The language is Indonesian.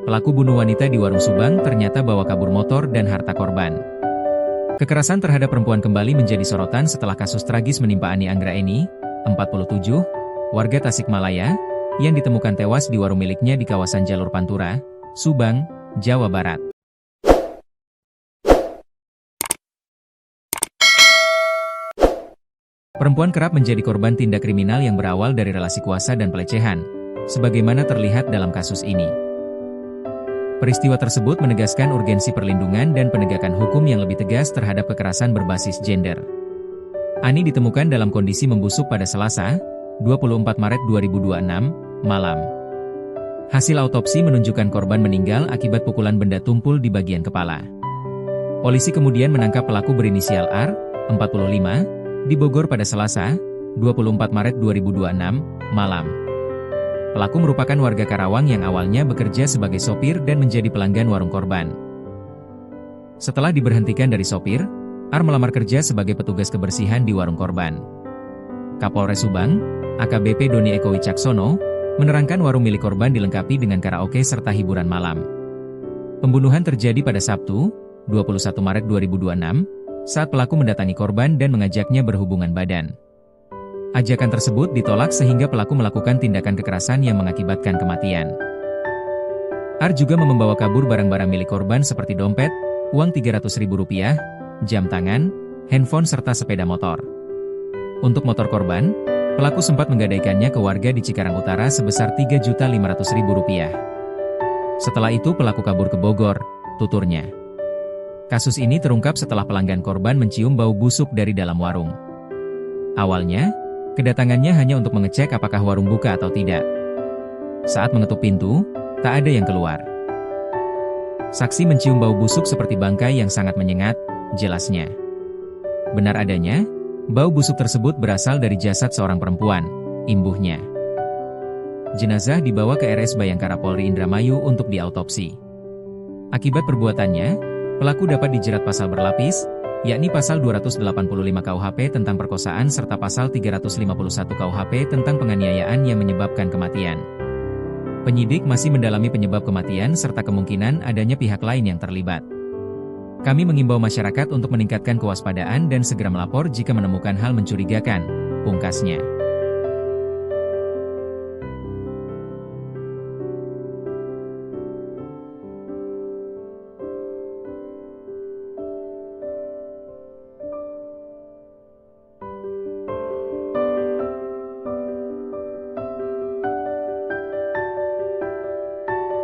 pelaku bunuh wanita di warung Subang ternyata bawa kabur motor dan harta korban. Kekerasan terhadap perempuan kembali menjadi sorotan setelah kasus tragis menimpa Ani Anggraeni, 47, warga Tasikmalaya, yang ditemukan tewas di warung miliknya di kawasan Jalur Pantura, Subang, Jawa Barat. Perempuan kerap menjadi korban tindak kriminal yang berawal dari relasi kuasa dan pelecehan, sebagaimana terlihat dalam kasus ini. Peristiwa tersebut menegaskan urgensi perlindungan dan penegakan hukum yang lebih tegas terhadap kekerasan berbasis gender. Ani ditemukan dalam kondisi membusuk pada Selasa, 24 Maret 2026, malam. Hasil autopsi menunjukkan korban meninggal akibat pukulan benda tumpul di bagian kepala. Polisi kemudian menangkap pelaku berinisial R, 45, di Bogor pada Selasa, 24 Maret 2026, malam. Pelaku merupakan warga Karawang yang awalnya bekerja sebagai sopir dan menjadi pelanggan warung korban. Setelah diberhentikan dari sopir, R melamar kerja sebagai petugas kebersihan di warung korban. Kapolres Subang, AKBP Doni Eko Wicaksono, menerangkan warung milik korban dilengkapi dengan karaoke serta hiburan malam. Pembunuhan terjadi pada Sabtu, 21 Maret 2026, saat pelaku mendatangi korban dan mengajaknya berhubungan badan. Ajakan tersebut ditolak sehingga pelaku melakukan tindakan kekerasan yang mengakibatkan kematian. R juga membawa kabur barang-barang milik korban seperti dompet, uang Rp300.000, jam tangan, handphone serta sepeda motor. Untuk motor korban, pelaku sempat menggadaikannya ke warga di Cikarang Utara sebesar Rp3.500.000. Setelah itu pelaku kabur ke Bogor, tuturnya. Kasus ini terungkap setelah pelanggan korban mencium bau busuk dari dalam warung. Awalnya, kedatangannya hanya untuk mengecek apakah warung buka atau tidak. Saat mengetuk pintu, tak ada yang keluar. Saksi mencium bau busuk seperti bangkai yang sangat menyengat, jelasnya. Benar adanya, bau busuk tersebut berasal dari jasad seorang perempuan, imbuhnya. Jenazah dibawa ke RS Bayangkara Polri Indramayu untuk diautopsi. Akibat perbuatannya, pelaku dapat dijerat pasal berlapis, yakni pasal 285 KUHP tentang perkosaan serta pasal 351 KUHP tentang penganiayaan yang menyebabkan kematian. Penyidik masih mendalami penyebab kematian serta kemungkinan adanya pihak lain yang terlibat. Kami mengimbau masyarakat untuk meningkatkan kewaspadaan dan segera melapor jika menemukan hal mencurigakan, pungkasnya.